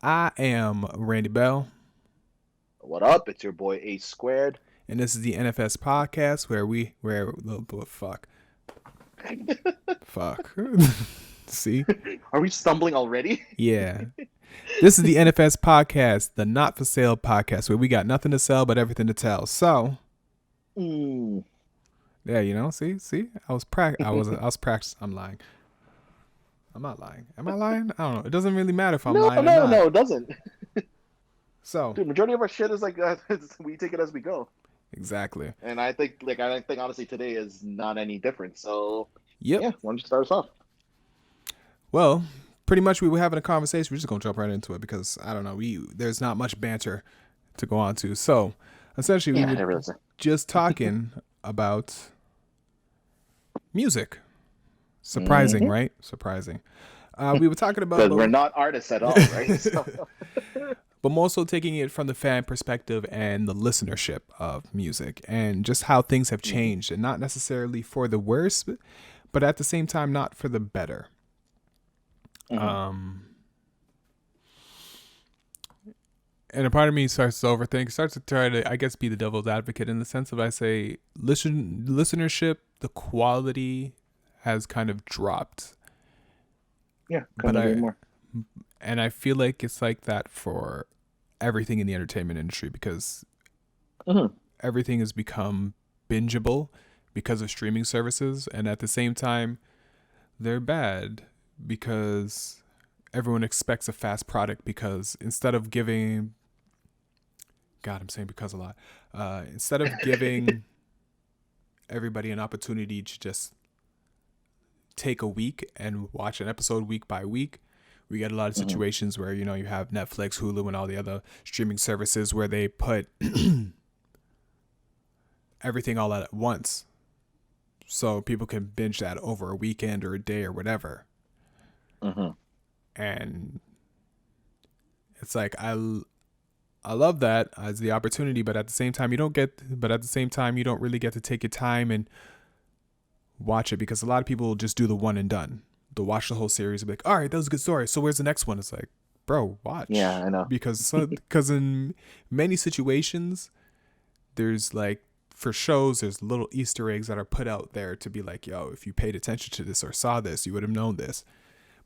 I am Randy Bell, What up? It's your boy A Squared. and this is the NFS podcast fuck, fuck. See, Are we stumbling already? yeah, this is the NFS podcast, the not for sale podcast, where we got nothing to sell but everything to tell. So, Mm. yeah, see, I was practicing. I'm lying. I'm not lying. Am I lying? I don't know. It doesn't really matter if I'm No, lying or no, not. no, it doesn't. So, Dude, majority of our shit is like we take it as we go, exactly. and I think honestly today is not any different. So Yep. yeah, why don't you start us off? Well, pretty much we were having a conversation. We're just gonna jump right into it because I don't know. There's not much banter to go on to. So essentially, we Yeah, were there is. just talking about music. Surprising, Mm-hmm. right? Surprising. We were talking about, Because we're not artists at all, right? So, but more so taking it from the fan perspective and the listenership of music and just how things have changed, and not necessarily for the worse, but at the same time, not for the better. mm-hmm. And a part of me starts to overthink, starts to try to, I guess, be the devil's advocate in the sense of I say, listenership, the quality has kind of dropped. Yeah, But couldn't agree more. I feel like it's like that for everything in the entertainment industry because Mm-hmm. everything has become bingeable because of streaming services. And at the same time, they're bad because everyone expects a fast product because instead of giving, God, I'm saying because a lot. Instead of giving everybody an opportunity to just take a week and watch an episode week by week, we get a lot of Mm-hmm. situations where, you have Netflix, Hulu, and all the other streaming services where they put everything all at once. So people can binge that over a weekend or a day or whatever. Mm-hmm. And it's like, I love that as the opportunity, but at the same time, you don't really get to take your time and watch it because a lot of people will just do the one and done. They'll watch the whole series and be like, all right, that was a good story. So where's the next one? It's like, bro, watch. Yeah, I know. Because in many situations, there's like, for shows, there's little Easter eggs that are put out there to be like, yo, if you paid attention to this or saw this, you would have known this.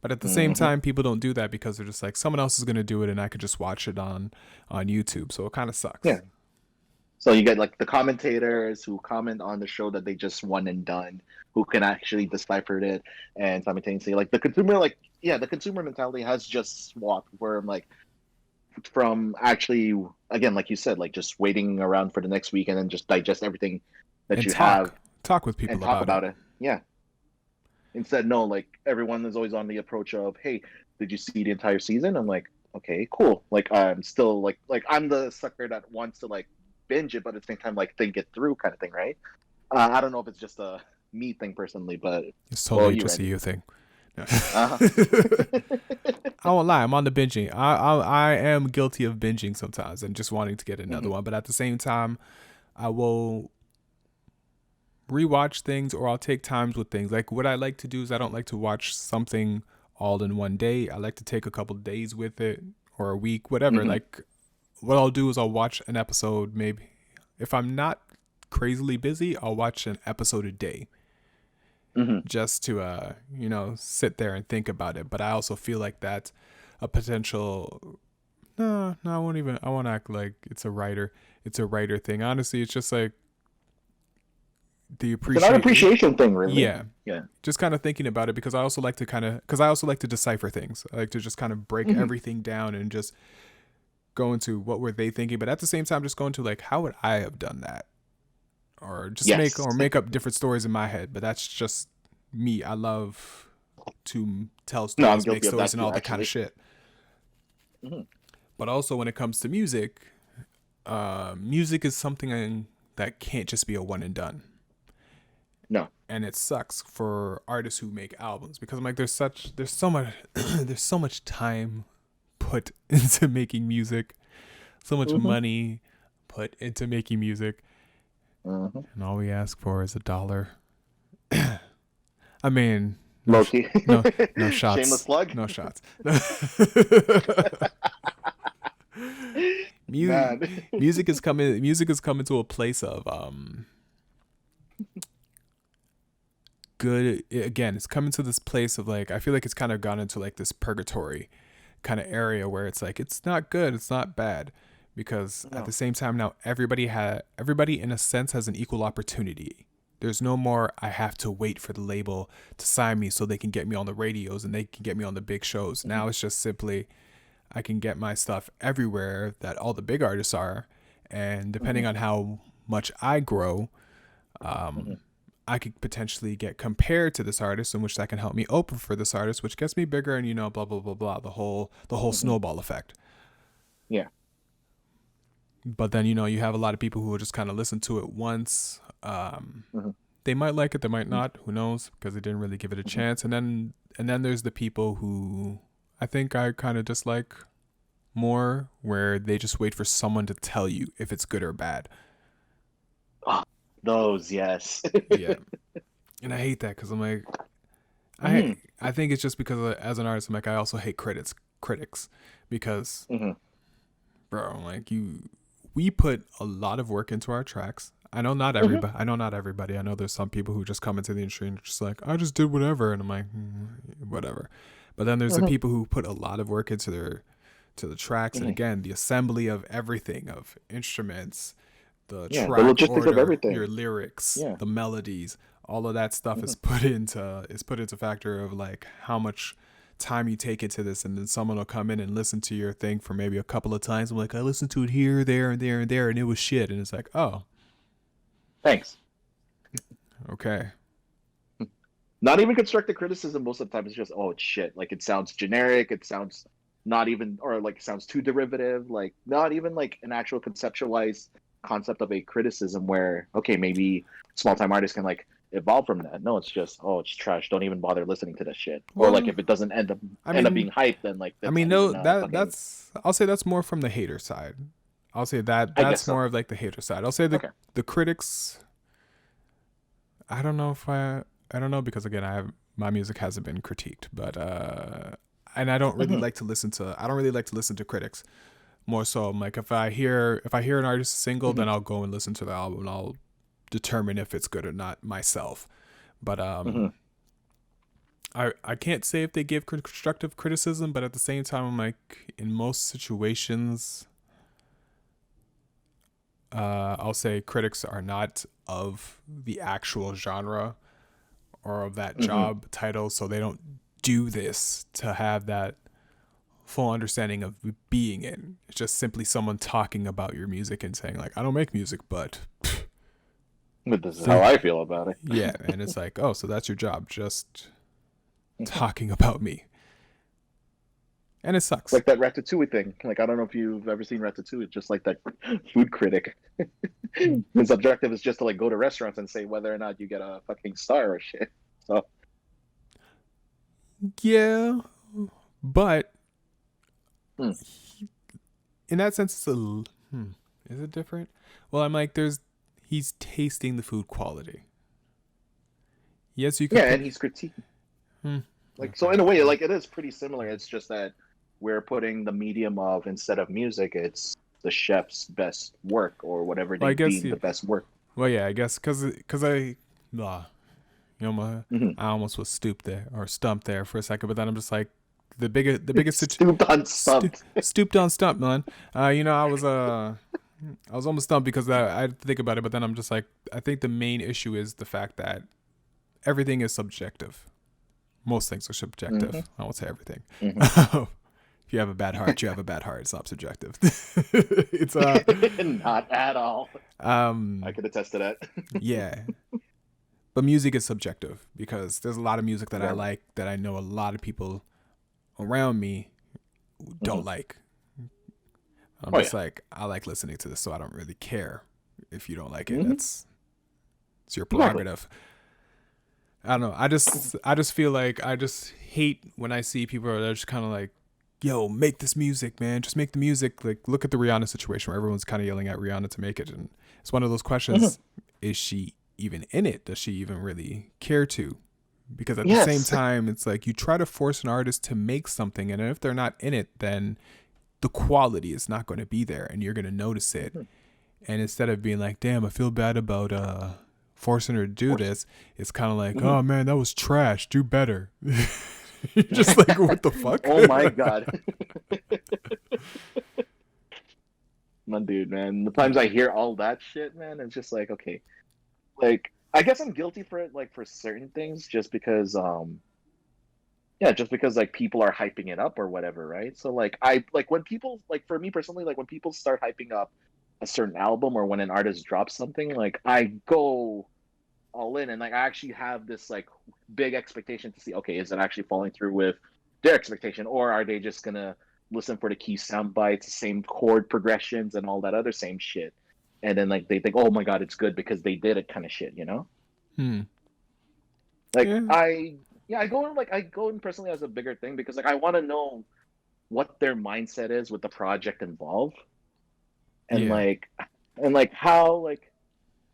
But at the same Mm-hmm. time, people don't do that because they're just like, someone else is going to do it and I could just watch it on YouTube. So it kind of Yeah. sucks. So you get like the commentators who comment on the show that they just one and done, who can actually decipher it and simultaneously like the consumer, like yeah, the consumer mentality has just swapped where I'm like from actually again, like you said, like just waiting around for the next week and then just digest everything that And you have talk with and people talk about it. about it. Yeah. Instead, no, like everyone is always on the approach of, hey, did you see the entire season? I'm like, okay, cool. Like I'm still like I'm the sucker that wants to like binge it, but at the same time like think it through kind of thing, right? I don't know if it's just a me thing personally, but It's well, totally you just a Randy. you thing. No. Uh-huh. I won't lie, I'm on the binging. I am guilty of binging sometimes and just wanting to get another Mhm. one. But at the same time, I will rewatch things or I'll take times with things. Like what I like to do is I don't like to watch something all in one day. I like to take a couple of days with it or a week, whatever. Mhm. Like what I'll do is I'll watch an episode maybe if I'm not crazily busy, I'll watch an episode a day Mhm. just to sit there and think about it. But I also feel like that's a potential no, I won't act like it's a writer thing. Honestly, it's just like the It's an art appreciate appreciation thing, really. yeah, Yeah. just kind of thinking about it because I also like to decipher things. I like to just kind of break Mhm. everything down and just go into what were they thinking, but at the same time just go into like how would I have done that, or just Yes. make up different stories in my head. But that's just me. I love to tell No, I'm stories, make guilty of stories, that and too, all that kind of actually. shit. Mhm. But also when it comes to music, music is something that can't just be a one and done. No. And it sucks for artists who make albums because I'm like, there's so much, there's so much time put into making music, so much Mhm. money put into making music, Mhm. and all we ask for is $1. I mean, Low key. no Shameless shots, plug. no shots. man. music is coming to a place of good. Again, it's coming to this place of like, I feel like it's kind of gone into like this purgatory kind of area where it's like, it's not good, it's not bad, because at the same time now everybody in a sense has an equal opportunity. There's no more I have to wait for the label to sign me so they can get me on the radios and they can get me on the big shows. Now it's just simply I can get my stuff everywhere that all the big artists are, and depending on how much I grow, I could potentially get compared to this artist, in which that can help me open for this artist, which gets me bigger, and blah blah blah blah, the whole snowball effect. Yeah. But then you have a lot of people who will just kind of listen to it once. They might like it, they might not. Who knows? Because they didn't really give it a chance. And then there's the people who I think I kind of dislike more, where they just wait for someone to tell you if it's good or bad. Oh, those, yes. Yeah, and I hate that because I'm like, I think it's just because as an artist, I'm like, I also hate critics because, bro, I'm like, we put a lot of work into our tracks. I know not everybody. I know there's some people who just come into the industry and just like, I just did whatever, and I'm like, whatever. But then there's the people who put a lot of work into the tracks, and again, the assembly of everything, of instruments, the track the logistics order, of everything, your lyrics, the melodies, all of that stuff is put into factor of like how much time you take into this. And then someone will come in and listen to your thing for maybe a couple of times. I'm like, I listened to it here, there, and there, and there, and it was shit. And it's like, oh, thanks. Okay. Not even constructive criticism most of the time. It's just, oh, it's shit. Like, it sounds generic. It sounds not even, or like, it sounds too derivative. Like, not even like an actual conceptualized concept of a criticism where, okay, maybe small-time artists can like evolve from that. No, it's just, oh, it's trash. Don't even bother listening to this shit. Or like, if it doesn't end up being hype, then like, that's I'll say that's more from the hater side. I'll say that's more of like the hater side. I'll say the critics. I don't know, because again, my music hasn't been critiqued, but and I don't really like to listen to critics. More so, I'm like, if I hear an artist single, then I'll go and listen to the album and I'll determine if it's good or not myself. But I can't say if they give constructive criticism, but at the same time, I'm like, in most situations, I'll say critics are not of the actual genre or of that job title, so they don't do this to have that full understanding of being in. It's just simply someone talking about your music and saying like, I don't make music, but this is how I feel about it. Yeah, and it's like, oh, so that's your job, just talking about me. And it sucks. Like that Ratatouille thing. Like, I don't know if you've ever seen Ratatouille. It's just like that food critic. His objective is just to like go to restaurants and say whether or not you get a fucking star or shit. So yeah, but in that sense, it's is it different? Well, I'm like, he's tasting the food quality. Yes, you can. Yeah, and he's critiquing. Like, so in a way, like, it is pretty similar. It's just that we're putting the medium of, instead of music, it's the chef's best work or whatever they deem the best work. Well, yeah, I guess because I almost was stumped there for a second, but then I'm just like, the biggest stooped on stump, man. I was almost stumped because I had to think about it, but then I'm just like, I think the main issue is the fact that everything is subjective. Most things are subjective. I won't say everything. If you have a bad heart, you have a bad heart. It's not subjective. It's not at all. I could attest to that. Yeah. But music is subjective because there's a lot of music that I like that I know a lot of people around me don't like. I'm just like, I like listening to this, so I don't really care if you don't like it. It's your prerogative. I don't know. I just feel like I just hate when I see people that are just kind of like, yo, make this music, man. Just make the music. Like, look at the Rihanna situation where everyone's kind of yelling at Rihanna to make it. And it's one of those questions. Is she even in it? Does she even really care to? Because at the same time, it's like you try to force an artist to make something. And if they're not in it, then the quality is not going to be there, and you're going to notice it. Mm-hmm. And instead of being like, damn, I feel bad about forcing her to do this, it's kind of like, Mm-hmm. oh man, that was trash, do better. You're just like, what the fuck? Oh my god. My dude, man. The times I hear all that shit, man, it's just like, okay. Like, I guess I'm guilty for it, like, for certain things, just because, yeah, just because, like, people are hyping it up or whatever, right? So, like, when people, like, for me personally, like, when people start hyping up a certain album or when an artist drops something, like, I go all in, and, like, I actually have this, like, big expectation to see, okay, is it actually falling through with their expectation, or are they just gonna listen for the key sound bites, the same chord progressions, and all that other same shit? And then, like, they think, oh my god, it's good because they did it, kind of shit, you know? Hmm. Like, Yeah. I go in personally as a bigger thing because, like, I want to know what their mindset is with the project involved, and Yeah.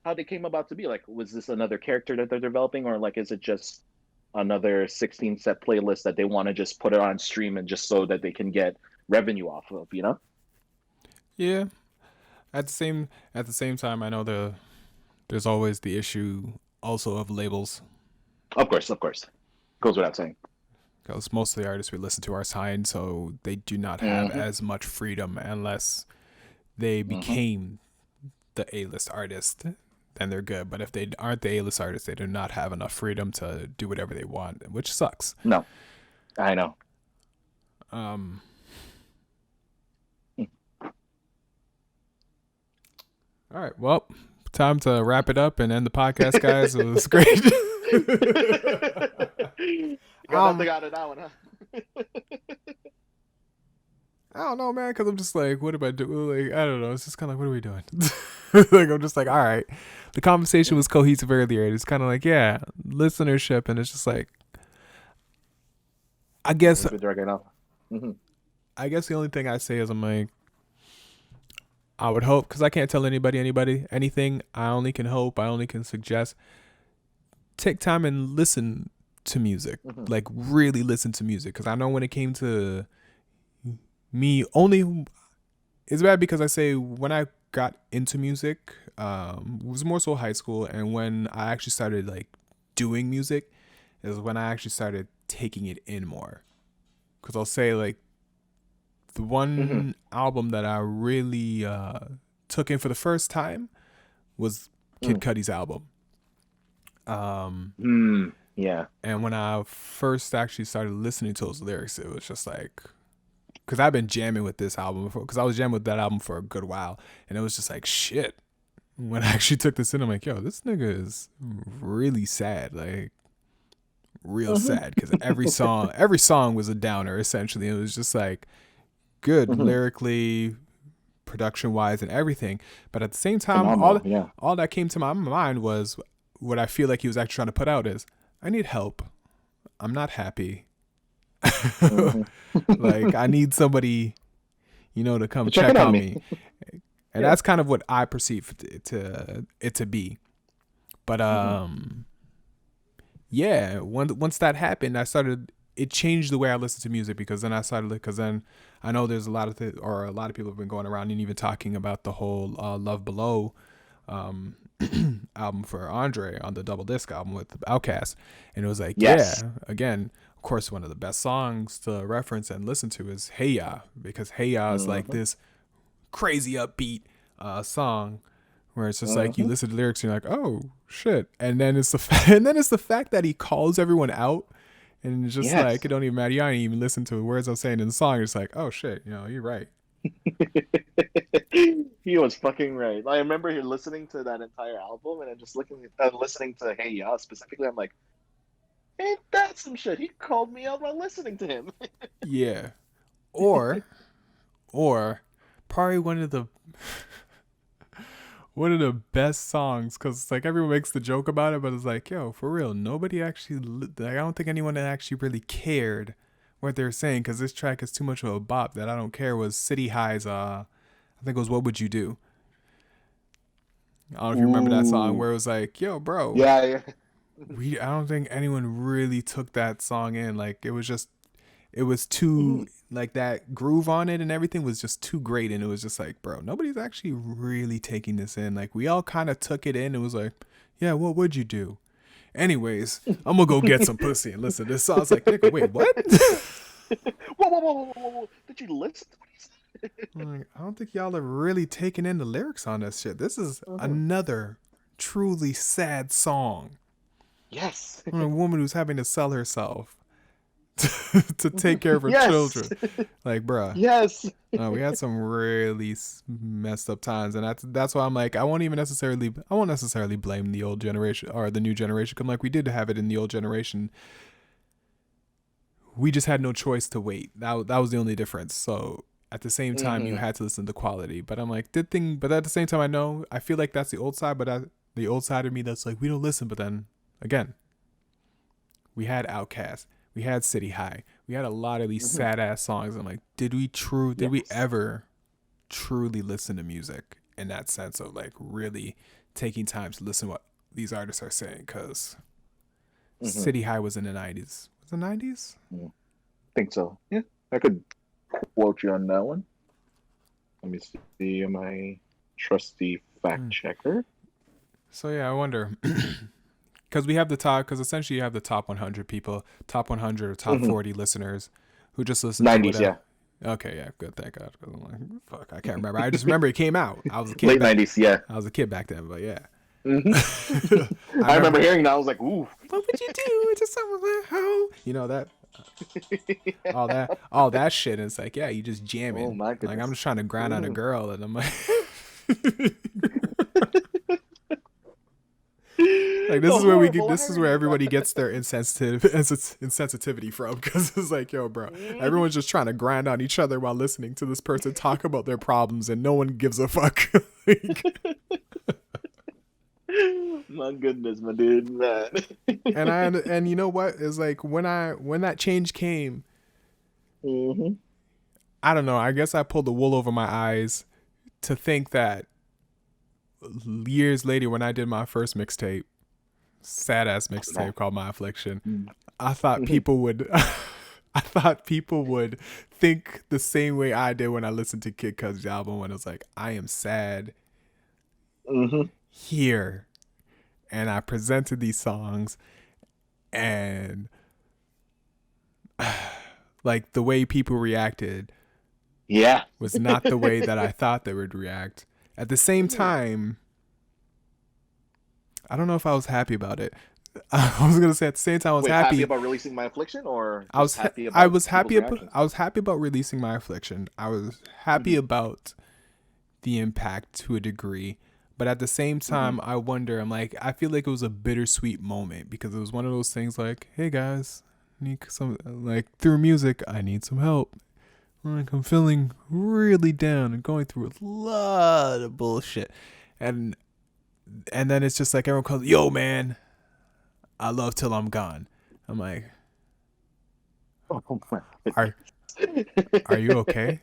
how they came about to be. Like, was this another character that they're developing, or, like, is it just another 16 set playlist that they want to just put it on stream and just so that they can get revenue off of, you know? Yeah. At the same time, I know there's always the issue also of labels, Of course, goes without saying. because most of the artists we listen to are signed, so they do not have Mm-hmm. as much freedom unless they Mm-hmm. became the A-list artist. Then they're good. But if they aren't the A-list artist, they do not have enough freedom to do whatever they want, which sucks. No, I know. Um. All right. Well, time to wrap it up and end the podcast, guys. It was great. You got um, nothing out of that one, huh? I don't know, man, because I'm just like, what am I doing? Like, I don't know. It's just kind of like, what are we doing? Like, I'm just like, all right. The conversation was cohesive earlier. It's kind of like, yeah, listenership, and it's just like, I guess, With Dragon now. Mm-hmm. I guess the only thing I say is I'm like, I would hope, because I can't tell anybody anything. I only can hope. I only can suggest. Take time and listen to music, Mm-hmm. like really listen to music, because I know when it came to me, only it's bad because I say when I got into music, it was more so high school, and when I actually started like doing music is when I actually started taking it in more. Because I'll say like the Mm-hmm. one album that I really took in for the first time was Kid Cudi's album. Yeah. And when I first actually started listening to those lyrics, it was just like, because I've been jamming with this album before, because I was jamming with that album for a good while, and it was just like, shit. When I actually took this in, I'm like, yo, this nigga is really sad, like real Mm-hmm. sad, because every song was a downer essentially. It was just like good Mm-hmm. lyrically, production wise, and everything. But at the same time, Phenomenal. Yeah. all that came to my mind was what I feel like he was actually trying to put out is, I need help. I'm not happy. Mm-hmm. Like I need somebody, to come Checking check on on me. me. And Yeah. that's kind of what I perceive it to be. But Mm-hmm. yeah, once that happened, it changed the way I listen to music, because then I know there's a lot of or a lot of people have been going around and even talking about the whole Love Below um album for Andre on the double disc album with Outkast, and it was like, Yes. yeah, again, of course, one of the best songs to reference and listen to is Hey Ya, because Hey Ya is like Mm-hmm. this crazy upbeat song where it's just like you Mm-hmm. listen to the lyrics and you're like, oh shit, and then it's the fact that he calls everyone out, and it's just like Yes. it don't even matter. You don't even listen to the words I'm saying in the song. It's like, oh shit, you're right. He was fucking right. I remember he listening to that entire album and then just listening to Hey Ya specifically. I'm like, ain't that some shit? He called me out while listening to him. Yeah, or probably one of the best songs, because like everyone makes the joke about it, but it's like, yo, for real, nobody actually like, I don't think anyone actually really cared what they're saying, because this track is too much of a bop that I don't care. Was City High's I think it was What Would You Do. I don't know if you remember that song, Ooh. where it was like, yo, bro, Yeah, yeah. I don't think anyone really took that song in. Like it was just It was too like that groove on it and everything was just too great, and it was just like, bro, nobody's actually really taking this in. Like we all kind of took it in. It was like, yeah, what would you do? Anyways, I'm gonna go get some pussy and listen to this song. I was like, nigga, wait, what? Whoa. Did you listen? Like, I don't think y'all are really taking in the lyrics on this shit. This is another truly sad song. Yes. On a woman who's having to sell herself to take care of her children. Like, bruh. Yes. We had some really messed up times, and that's why I'm like, I won't necessarily blame the old generation or the new generation, because like we did have it in the old generation. We just had no choice to wait. That was the only difference. So at the same time, you had to listen to quality. But I'm like, but at the same time, I feel like that's the old side, but the old side of me that's like, we don't listen. But then again, we had Outkast, we had City High, we had a lot of these sad ass songs. I'm like, did we ever truly listen to music in that sense of like really taking time to listen to what these artists are saying? Because City High was in the 90s. Was it the 90s? I think so. Yeah, I could quote you on that one. Let me see my trusty fact checker. So yeah, I wonder. Because we have because essentially you have the top 100 people, top 100 or top 40 listeners who just listen 90s, to whatever. Okay, yeah, good, thank God. I'm like, fuck, I can't remember. I just remember it came out. I was a kid. Late 90s, yeah. I was a kid back then, but yeah. I remember hearing that. I was like, ooh. What would you do to someone like how? You know that? all that shit. And it's like, yeah, you just jamming. Oh my goodness. Like I'm just trying to grind on a girl, and I'm like, like this is where everybody gets their insensitivity from, because it's like, yo, bro, everyone's just trying to grind on each other while listening to this person talk about their problems, and no one gives a fuck. My goodness, my dude, man. and you know what is like when that change came, I don't know, I guess I pulled the wool over my eyes to think that years later when I did my first mixtape, sad ass mixtape called My Affliction, I thought people would think the same way I did when I listened to Kid Cud's album, when it was like, I am sad here, and I presented these songs, and like the way people reacted was not the way that I thought they would react. At the same time, I don't know if I was happy about it. I was gonna say at the same time I was happy about releasing My Affliction, or I was happy about releasing My Affliction. I was happy about the impact to a degree, but at the same time I wonder, I'm like, I feel like it was a bittersweet moment, because it was one of those things like, hey guys, I need some, like, through music I need some help. Like, I'm feeling really down and going through a lot of bullshit, and then it's just like everyone calls, yo man, I love Till I'm Gone. I'm like, are you okay?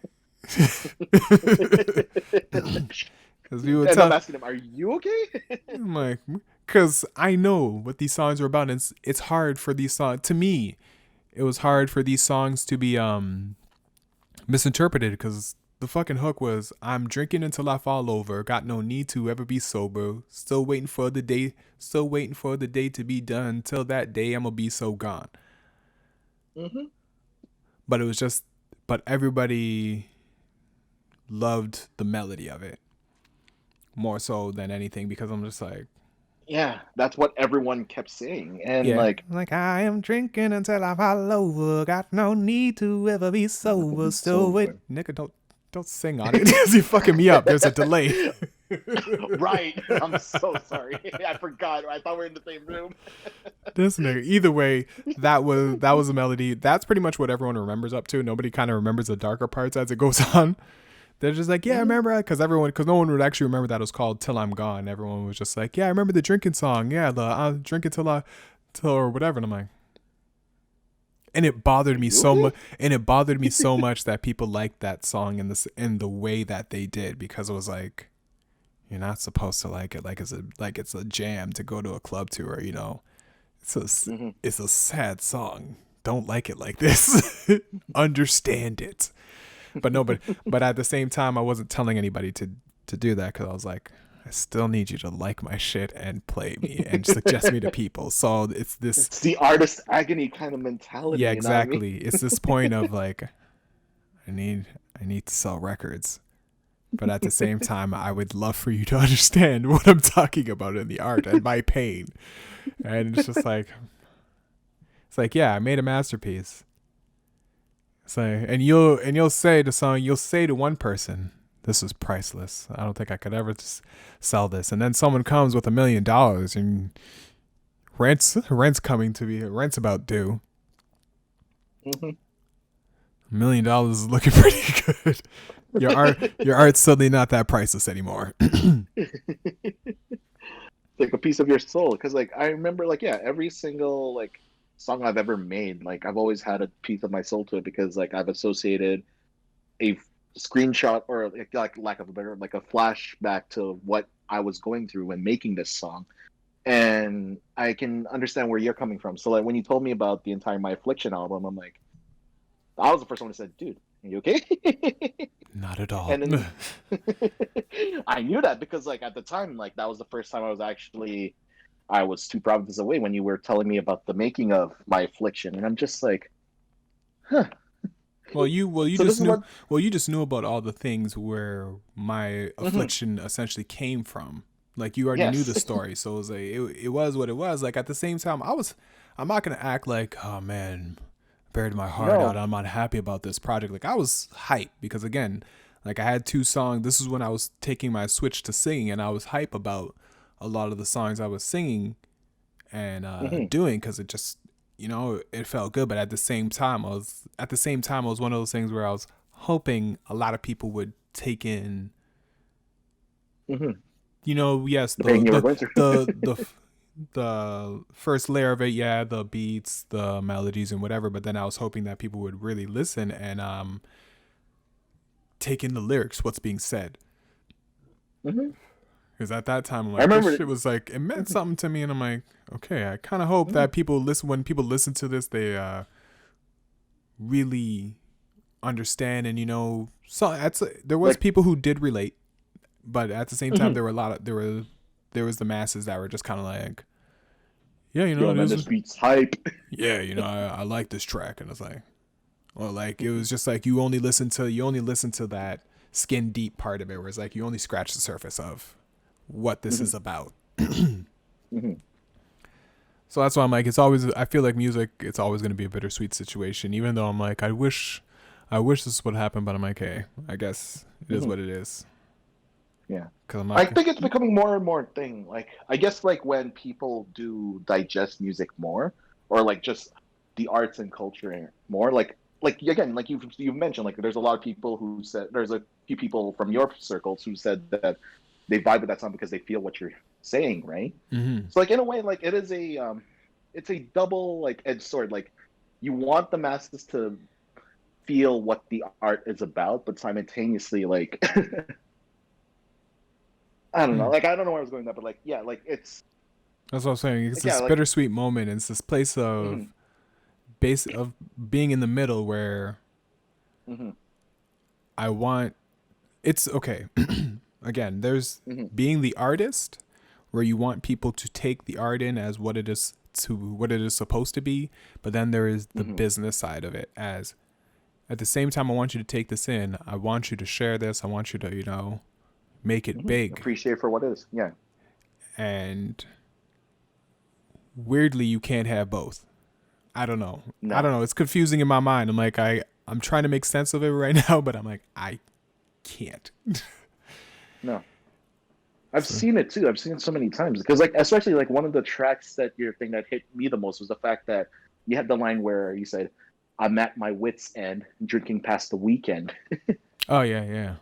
Because we would I'm asking him, are you okay? I'm like, because I know what these songs are about. And it's hard for these songs, to me, it was hard for these songs to be misinterpreted, because the fucking hook was, I'm drinking until I fall over, got no need to ever be sober, still waiting for the day to be done, till that day I'm gonna be so gone. But it was just, but everybody loved the melody of it more so than anything, because I'm just like, yeah, that's what everyone kept saying. And like I am drinking until I fall over, got no need to ever be sober, still wait. Nigga, don't sing on it, because you're fucking me up. There's a delay. Right. I'm so sorry. I forgot. I thought we were in the same room. This nigga. Either way, that was a melody. That's pretty much what everyone remembers up to. Nobody kind of remembers the darker parts as it goes on. They're just like, yeah, I remember, because no one would actually remember that it was called Till I'm Gone. Everyone was just like, yeah, I remember the drinking song. Yeah, I'll drink it till or whatever. And I'm like, and it bothered me so much. And it bothered me so much that people liked that song in the way that they did, because it was like, you're not supposed to like it like it's a jam to go to a club to, or, you know, it's a sad song. don't like it like this. Understand it. But no, but at the same time, I wasn't telling anybody to do that because I was like, I still need you to like my shit and play me and suggest me to people. So it's this, It's the Artist Agony kind of mentality, yeah, you know what I mean? exactly. It's this point of like, I need to sell records, but at the same time, I would love for you to understand what I'm talking about in the art and my pain. And it's just like, yeah, I made a masterpiece. So and you'll say the song, you'll say to one person, this is priceless. I don't think I could ever sell this. And then someone comes with $1 million and rent's about due. Mm-hmm. $1 million is looking pretty good. Your art's suddenly not that priceless anymore. Like a piece of your soul, because like I remember like yeah, every single like song I've ever made, like I've always had a piece of my soul to it because like I've associated a screenshot or like lack of a better like a flashback to what I was going through when making this song, and I can understand where you're coming from. So like when you told me about the entire My Affliction album, I'm like, I was the first one who said, "Dude, are you okay?" Not at all. And then I knew that because like at the time, like that was the first time I was 2 provinces away when you were telling me about the making of My Affliction, and I'm just like, huh. Well, you So this just is knew what. about all the things where my Mhm. affliction essentially came from. Like you already knew the Yes. story, so it was like it was what it was. Like at the same time, I'm not gonna act like, oh man, buried my heart out. No. I'm not happy about this project. Like I was hyped because again, like I had 2 songs. This is when I was taking my switch to singing, and I was hype about a lot of the songs I was singing and Hmm. doing because it just it felt good. But at the same time, I was one of those things where I was hoping a lot of people would take in, Hmm. yes, The pain you were going through. the first layer of it, yeah, the beats, the melodies, and whatever. But then I was hoping that people would really listen and take in the lyrics, what's being said. Hmm. Because at that time, I'm I like, this remember. shit was like, it meant Mhm. something to me, and I'm like, okay, I kind of hope that when people listen to this, they really understand, and so there was Like, people who did relate, but at the same time, mhm. there were a lot of there was the masses that were just kind of like, yeah, Yo, it man, is, this beat's hype. yeah, I like this track, and it's like, or like it was just like you only listen to that skin deep part of it, where it's like you only scratch the surface of what this is Hmm. about. Hmm. So that's why I'm like, I feel like music, it's always going to be a bittersweet situation, even though I'm like, I wish this would happen, but I'm like, hey, I guess it is Hmm. what it is. Yeah. Cause I'm I not, think it's becoming more and more thing. Like, I guess like when people do digest music more, or like just the arts and culture more, like again, like you've mentioned, like there's a lot of people who said there's a few people from your circles who said that they vibe with that song because they feel what you're saying, right? mm-hmm. So like in a way, like it is a it's a double like edged sword. Like you want the masses to feel what the art is about, but simultaneously like I don't know. Like I don't know where I was going with that, but like yeah, That's what I'm saying. It's like yeah, this like bittersweet moment. It's this place of mhm, base of being in the middle where mhm, I want, it's okay. Again, there's mhm, being the artist where you want people to take the art in as what it is supposed to be, but then there is the mhm, business side of it as at the same time I want you to take this in. I want you to share this. I want you to, make it mhm. big. Appreciate for what is. Yeah. And weirdly you can't have both. I don't know. No. It's confusing in my mind. I'm like I'm trying to make sense of it right now, but I'm like I can't. No. I've So, seen it too. I've seen it so many times because like especially like one of the tracks that your thing that hit me the most was the fact that you had the line where you said, "I'm at my wits' end, drinking past the weekend." oh yeah, yeah.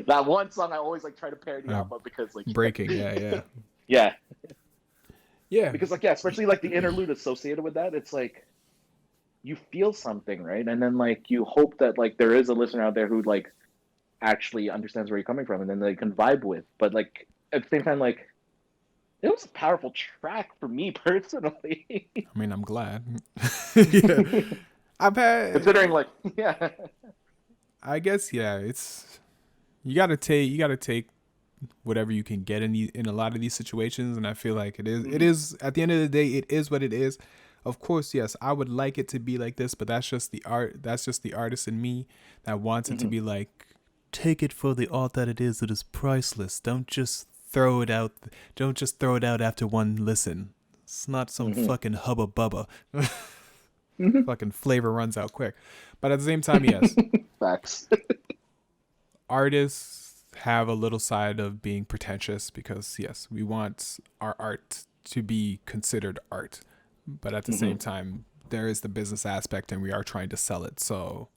That one song I always like try to parody uh, off of because like breaking, yeah, yeah. yeah, Yeah. because like yeah, especially like the interlude associated with that, it's like you feel something, right? And then like you hope that like there is a listener out there who like actually understands where you're coming from and then they can vibe with. But like at the same time, like it was a powerful track for me personally. I mean, I'm glad. Yeah. I've had, Considering like yeah. I guess, yeah, it's, you gotta take whatever you can get in a lot of these situations, and I feel like it Mhm, is at the end of the day, it is what it is. Of course, yes, I would like it to be like this, but that's just the artist in me that wants it to mhm, be like, take it for the art that it is. It is priceless. Don't just throw it out after one listen. It's not some mhm, fucking hubba bubba. mhm. Fucking flavor runs out quick. But at the same time, yes, Facts. artists have a little side of being pretentious because yes, we want our art to be considered art, but at the Hmm. same time, there is the business aspect, and we are trying to sell it. So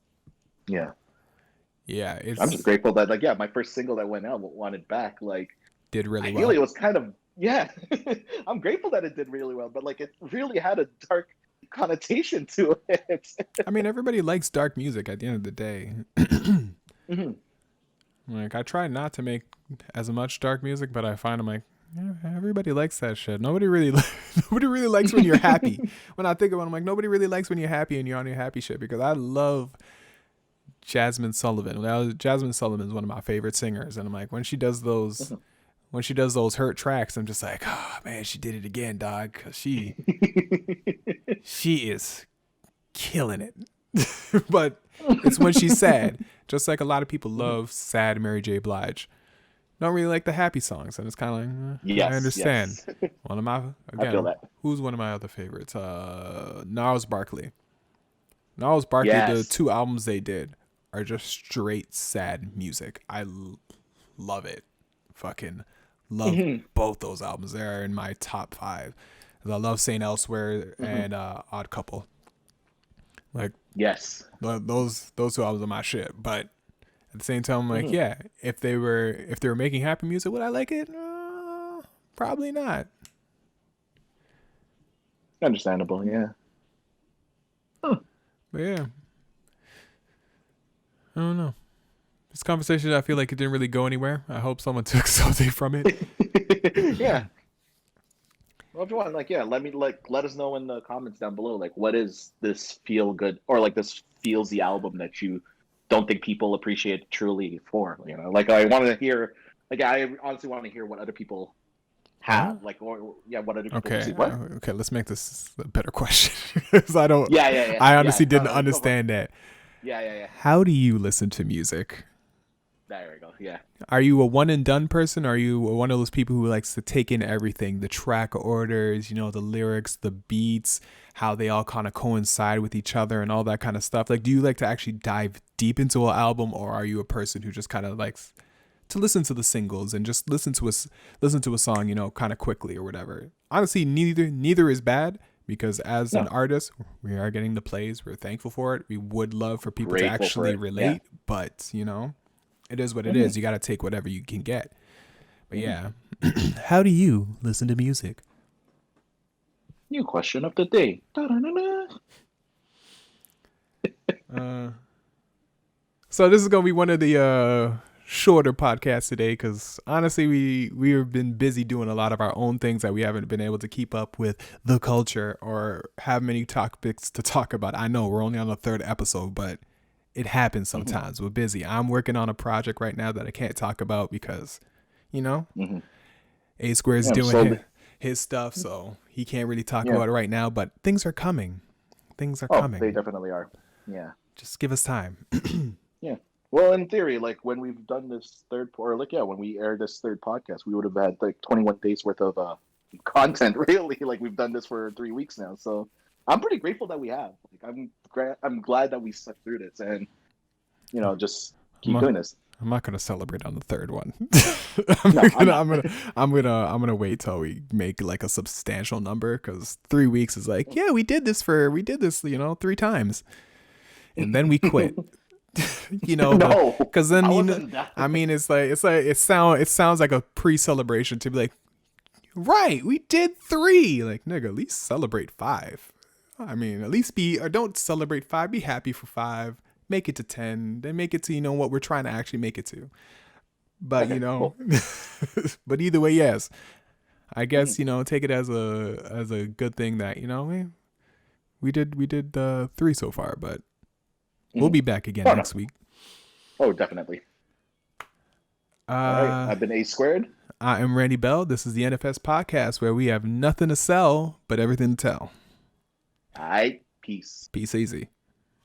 Yeah. yeah, I'm just it's grateful that like yeah, my first single that went out, Wanted Back, like did really ideally well. it was kind of yeah. I'm grateful that it did really well, but like it really had a dark connotation to it. I mean, everybody likes dark music at the end of the day. Hmm. Like, I try not to make as much dark music, but I find I'm like, yeah, everybody likes that shit. Nobody really, nobody really likes when you're happy. When I think about it, I'm like, nobody really likes when you're happy and you're on your happy shit, because I love Jasmine Sullivan. Jasmine Sullivan is one of my favorite singers, and I'm like, when she does those hurt tracks, I'm just like, oh man, she did it again, dog. 'Cause she is killing it. But it's when she's sad. Just like a lot of people love sad Mary J. Blige. Don't really like the happy songs, and it's kind of like, I Yes, understand. yes. One of my I feel again, that. who's one of my other favorites? Gnarls Barkley. Gnarls Barkley, the Yes. 2 albums they did are just straight sad music. Love it. Fucking love Mhm. both those albums. They're in my top 5. I love Saint Elsewhere Mhm. and Odd Couple. Like, Yes. those 2 albums are my shit. But at the same time, I'm like, Mhm. yeah, if they were making happy music, would I like it? Probably not. Understandable, yeah. Huh. But yeah, I don't know. This conversation, I feel like it didn't really go anywhere. I hope someone took something from it. Yeah. Well, if you want, like, yeah, let us know in the comments down below, like, what is this feel good or like this feels the album that you don't think people appreciate truly for, you know? Like, I wanted to hear, like, I honestly want to hear what other people Huh? have, like, or yeah, what other people Okay, perceive. What? okay. Let's make this a better question, because I don't. Yeah, yeah, yeah, I yeah. honestly No, didn't no, go for it. understand that. Yeah, yeah, yeah. How do you listen to music? There we go. Yeah. Are you a one and done person? Or are you one of those people who likes to take in everything, the track orders, the lyrics, the beats, how they all kind of coincide with each other and all that kind of stuff? Like, do you like to actually dive deep into an album, or are you a person who just kind of likes to listen to the singles and just listen to a song, kind of quickly or whatever? Honestly, neither is bad, because as an No, artist, we are getting the plays. We're thankful for it. We would love for people to grateful for actually it. Yeah. relate, but it is what it Hmm. is. You got to take whatever you can get. But Hmm. yeah, how do you listen to music? New question of the day. Da-da-da-da. Uh, so this is gonna be one of the shorter podcasts today, because honestly, we have been busy doing a lot of our own things that we haven't been able to keep up with the culture or have many topics to talk about. I know we're only on the 3rd episode, but it happens Mhm, sometimes. We're busy. I'm working on a project right now that I can't talk about because, you know, mhm. A Square's Yeah, I'm doing slowly. his stuff, so he can't really talk Yeah. about it right now. But things are coming. Things are Oh, they coming. definitely are. Yeah. Just give us time. Yeah. Well, in theory, like when we've done this or like yeah, when we air this third podcast, we would have had like 21 days worth of content. Really, like we've done this for 3 weeks now, so I'm pretty grateful that we have. Like I'm glad that we stuck through this and just I'm keep not, doing this. I'm not gonna celebrate on the 3rd one. No, I'm gonna, not. I'm gonna, I'm gonna wait till we make like a substantial number, because 3 weeks is like, yeah, we did this, 3 times, and then we quit. No, Because then I wasn't that. I mean, it sounds like a pre-celebration to be like, right, we did 3. Like, nigga, at least celebrate 5. I mean, at least or don't celebrate 5. Be happy for 5. Make it to 10. Then make it to what we're trying to actually make it to. But Okay, cool. but either way, yes. I guess take it as a good thing that we did the 3 so far, but we'll be back again Oh, no. next week. Oh, definitely. All right. I've been A Squared. I am Randy Bell. This is the NFS podcast where we have nothing to sell but everything to tell. All right. Peace. Peace easy.